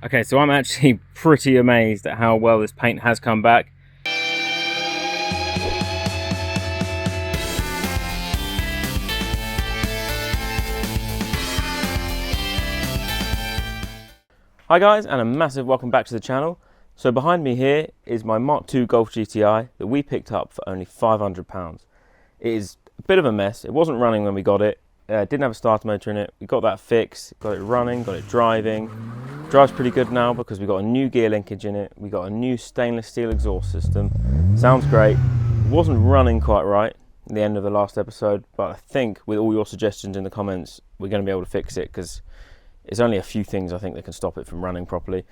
Okay, so I'm actually pretty amazed at how well this paint has come back. Hi guys, and a massive welcome back to the channel. So behind me here is my MK2 Golf GTI that we picked up for only £500. It is a bit of a mess. It wasn't running when we got it. Didn't have a starter motor in it. We got that fixed, got it running, got it driving. Drives pretty good now because we got a new gear linkage in it. We got a new stainless steel exhaust system. Sounds great. It wasn't running quite right at the end of the last episode, but I think with all your suggestions in the comments, we're going to be able to fix it because it's only a few things I think that can stop it from running properly.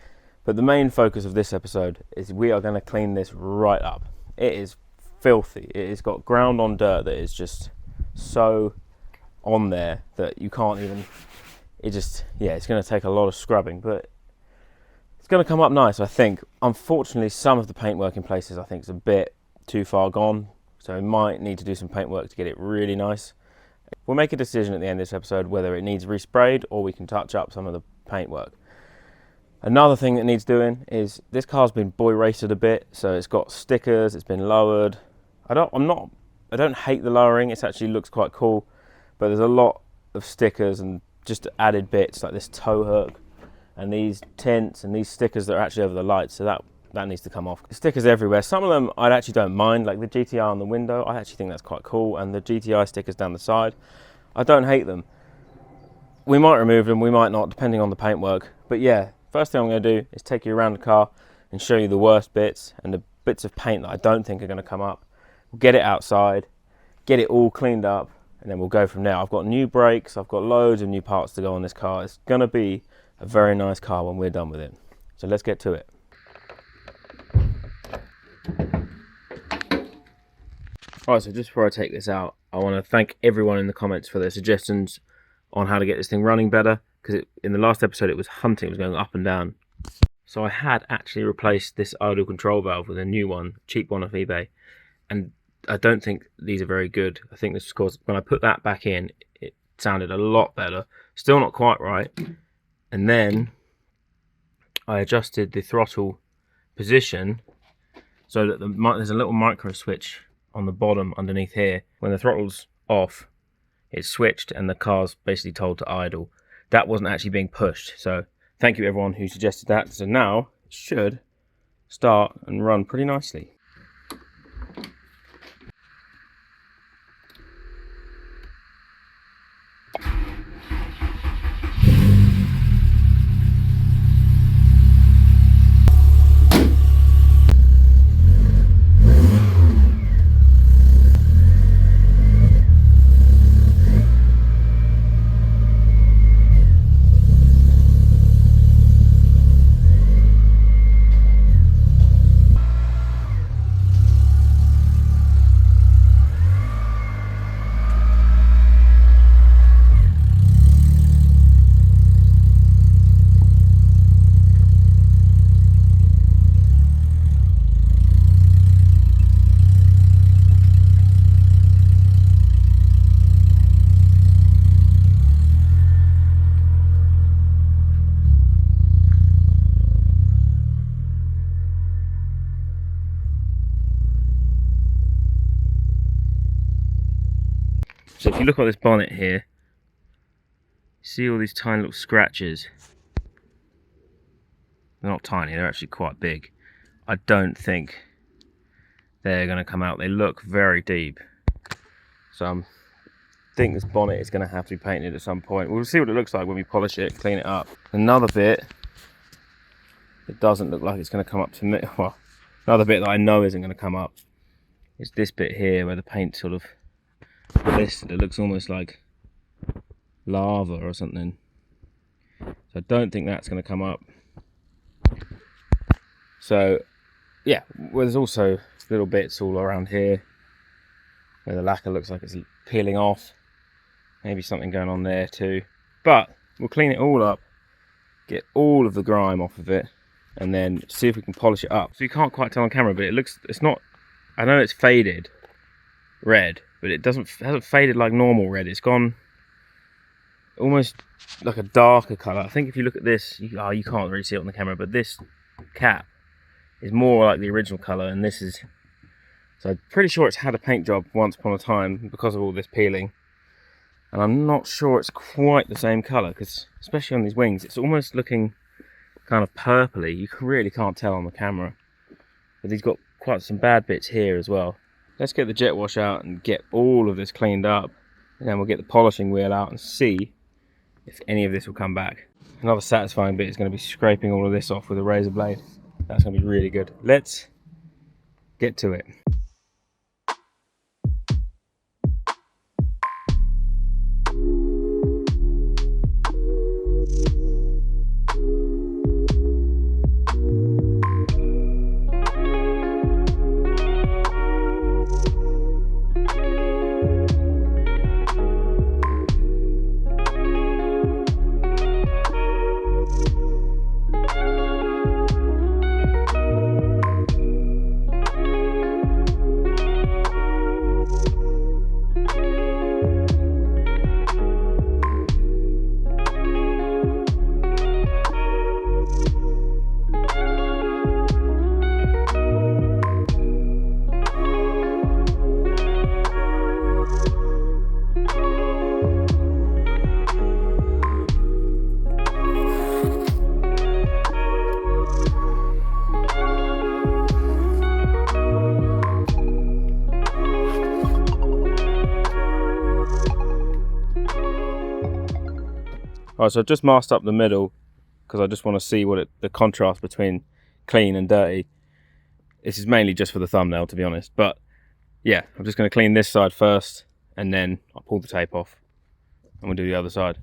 But the main focus of this episode is we are going to clean this right up. It is filthy. It has got ground on dirt that is just so on there that you can't even, it's going to take a lot of scrubbing, but it's going to come up nice, I think. Unfortunately, some of the paintwork in places I think is a bit too far gone, so we might need to do some paintwork to get it really nice. We'll make a decision at the end of this episode whether it needs resprayed or we can touch up some of the paintwork. Another thing that needs doing is this car's been boy racered a bit, so it's got stickers, it's been lowered. I don't hate the lowering, it actually looks quite cool, but there's a lot of stickers and just added bits like this tow hook and these tints and these stickers that are actually over the lights, so that needs to come off. Stickers everywhere. Some of them I actually don't mind, like the GTI on the window, I actually think that's quite cool, and the GTI stickers down the side, I don't hate them. We might remove them, we might not, depending on the paintwork, but yeah, first thing I'm going to do is take you around the car and show you the worst bits and the bits of paint that I don't think are going to come up. We'll get it outside, get it all cleaned up, and then we'll go from there. I've got new brakes, I've got loads of new parts to go on this car. It's going to be a very nice car when we're done with it. So let's get to it. Alright, so just before I take this out, I want to thank everyone in the comments for their suggestions on how to get this thing running better, because in the last episode it was hunting, it was going up and down. So I had actually replaced this idle control valve with a new one, cheap one off eBay, and I don't think these are very good. I think this is because when I put that back in, it sounded a lot better. Still not quite right. And then I adjusted the throttle position so that there's a little micro switch on the bottom underneath here. When the throttle's off, it's switched and the car's basically told to idle. That wasn't actually being pushed. So thank you everyone who suggested that. So now it should start and run pretty nicely. So if you look at this bonnet here, you see all these tiny little scratches. They're not tiny, they're actually quite big. I don't think they're going to come out. They look very deep. So I think this bonnet is going to have to be painted at some point. We'll see what it looks like when we polish it, clean it up. Another bit, it doesn't look like it's going to come up to me. Well, another bit that I know isn't going to come up is this bit here where the paint sort of blistered. It looks almost like lava or something. So I don't think that's going to come up. So yeah, well, there's also little bits all around here where the lacquer looks like it's peeling off. Maybe something going on there too. But we'll clean it all up, get all of the grime off of it, and then see if we can polish it up. So you can't quite tell on camera, but it's not, I know it's faded red, but it hasn't faded like normal red. It's gone almost like a darker colour. I think if you look at this, you can't really see it on the camera, but this cap is more like the original colour, and this is... So I'm pretty sure it's had a paint job once upon a time because of all this peeling. And I'm not sure it's quite the same colour, because especially on these wings, it's almost looking kind of purpley. You really can't tell on the camera. But he's got quite some bad bits here as well. Let's get the jet wash out and get all of this cleaned up. And then we'll get the polishing wheel out and see if any of this will come back. Another satisfying bit is going to be scraping all of this off with a razor blade. That's going to be really good. Let's get to it. Alright, so I've just masked up the middle because I just want to see what the contrast between clean and dirty. This is mainly just for the thumbnail, to be honest, but yeah, I'm just going to clean this side first and then I'll pull the tape off and we'll do the other side.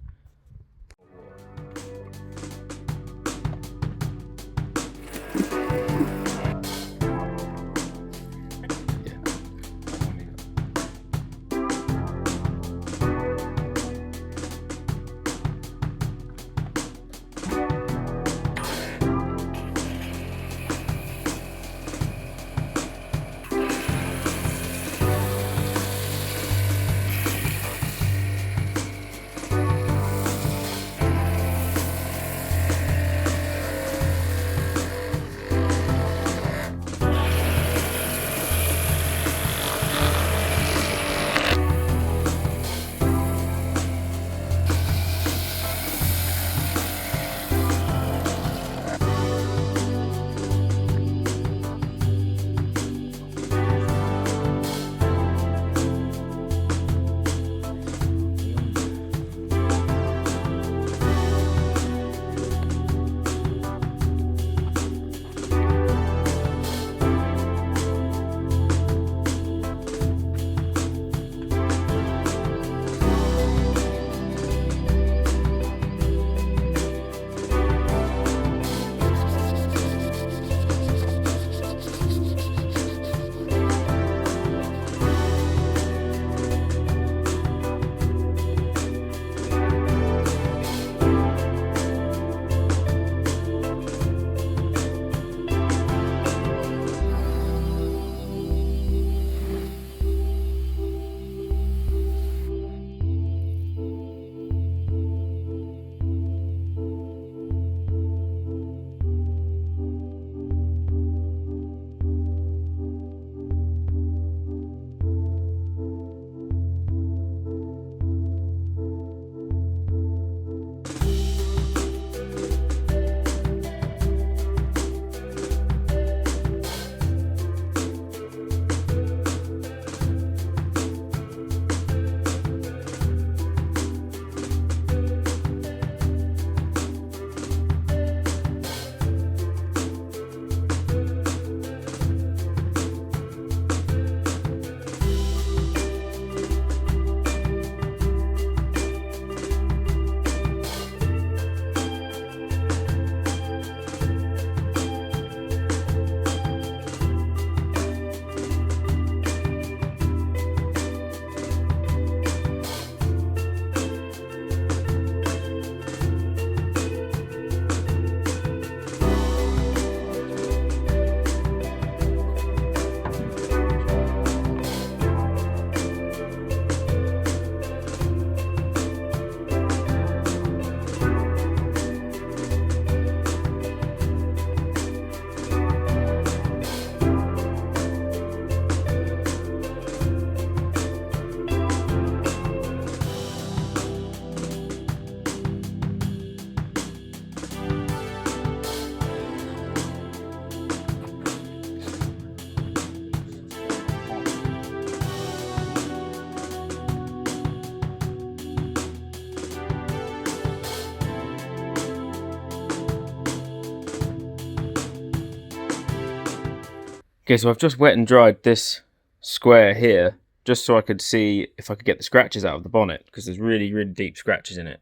Okay, so I've just wet and dried this square here, just so I could see if I could get the scratches out of the bonnet, because there's really, really deep scratches in it.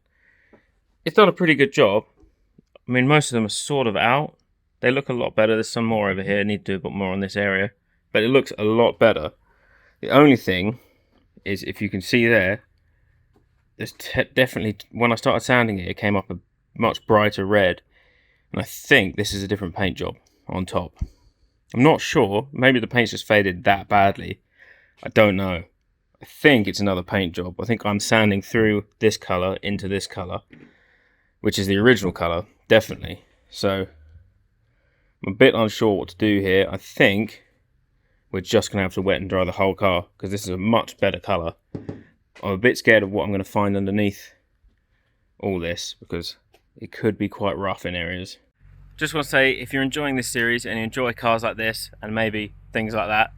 It's done a pretty good job. I mean, most of them are sort of out. They look a lot better. There's some more over here. I need to do a bit more on this area, but it looks a lot better. The only thing is, if you can see there, there's definitely, when I started sanding it, it came up a much brighter red, and I think this is a different paint job on top. I'm not sure. Maybe the paint's just faded that badly. I don't know. I think it's another paint job. I think I'm sanding through this colour into this colour, which is the original colour, definitely. So I'm a bit unsure what to do here. I think we're just going to have to wet and dry the whole car, because this is a much better colour. I'm a bit scared of what I'm going to find underneath all this, because it could be quite rough in areas. Just want to say, if you're enjoying this series and you enjoy cars like this and maybe things like that,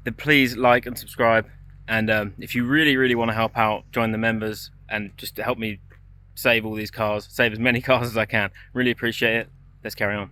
then please like and subscribe. And if you really, really want to help out, join the members and just to help me save all these cars, save as many cars as I can. Really appreciate it. Let's carry on.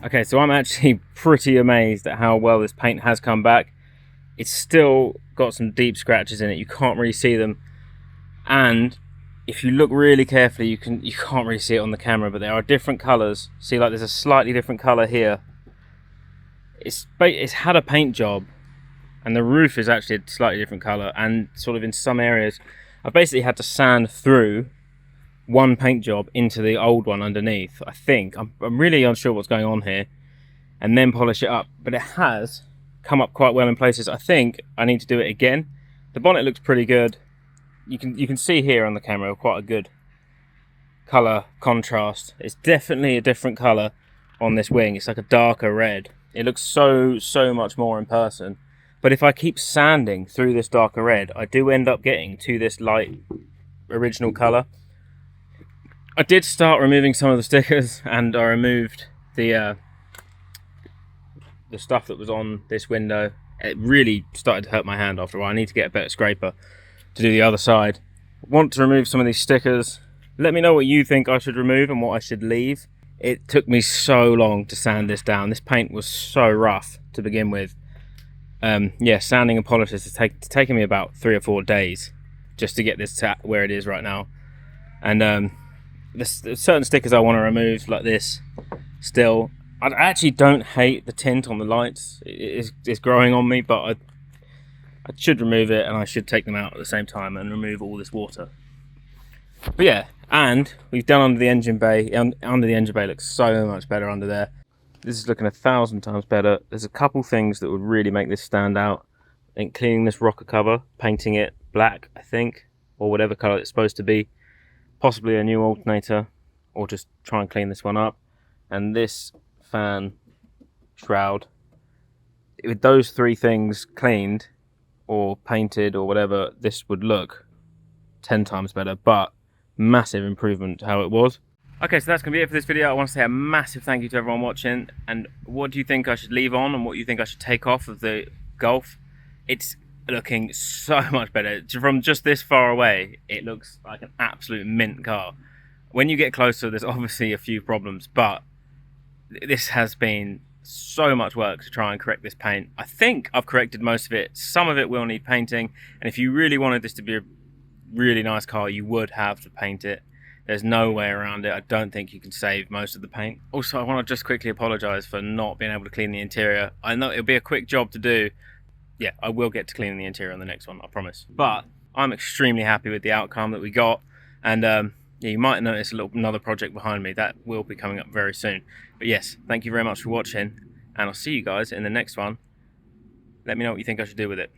Okay, so I'm actually pretty amazed at how well this paint has come back. It's still got some deep scratches in it. You can't really see them. And if you look really carefully, you can't really see it on the camera, but there are different colours. See, like there's a slightly different colour here. It's had a paint job, and the roof is actually a slightly different colour, and sort of in some areas, I've basically had to sand through one paint job into the old one underneath. I think I'm really unsure what's going on here, and then polish it up, but it has come up quite well in places. I think I need to do it again. The bonnet looks pretty good. You can see here on the camera quite a good color contrast. It's definitely a different color on this wing. It's like a darker red. It looks so much more in person, but if I keep sanding through this darker red, I do end up getting to this light original color. I did start removing some of the stickers, and I removed the stuff that was on this window. It really started to hurt my hand after a while. I need to get a better scraper to do the other side. I want to remove some of these stickers. Let me know what you think I should remove and what I should leave. It took me so long to sand this down. This paint was so rough to begin with. Yeah, sanding and polishing has taken me about 3 or 4 days just to get this to where it is right now. And there's certain stickers I want to remove, like this. Still, I actually don't hate the tint on the lights. It's growing on me, but I should remove it, and I should take them out at the same time and remove all this water. But yeah, and we've done under the engine bay. Under the engine bay looks so much better under there. This is looking 1,000 times better. There's a couple things that would really make this stand out. I think cleaning this rocker cover, painting it black, I think, or whatever colour it's supposed to be. Possibly a new alternator, or just try and clean this one up. And this fan shroud. With those 3 things cleaned, or painted, or whatever, this would look 10 times better, but massive improvement to how it was. Okay, so that's going to be it for this video. I want to say a massive thank you to everyone watching. And what do you think I should leave on, and what do you think I should take off of the Golf? It's looking so much better. From just this far away, it looks like an absolute mint car. When you get closer, there's obviously a few problems, but this has been so much work to try and correct this paint. I think I've corrected most of it. Some of it will need painting, and if you really wanted this to be a really nice car, you would have to paint it. There's no way around it. I don't think you can save most of the paint. Also, I want to just quickly apologise for not being able to clean the interior. I know it'll be a quick job to do. Yeah, I will get to cleaning the interior on the next one, I promise. But I'm extremely happy with the outcome that we got. And yeah, you might notice another project behind me. That will be coming up very soon. But yes, thank you very much for watching. And I'll see you guys in the next one. Let me know what you think I should do with it.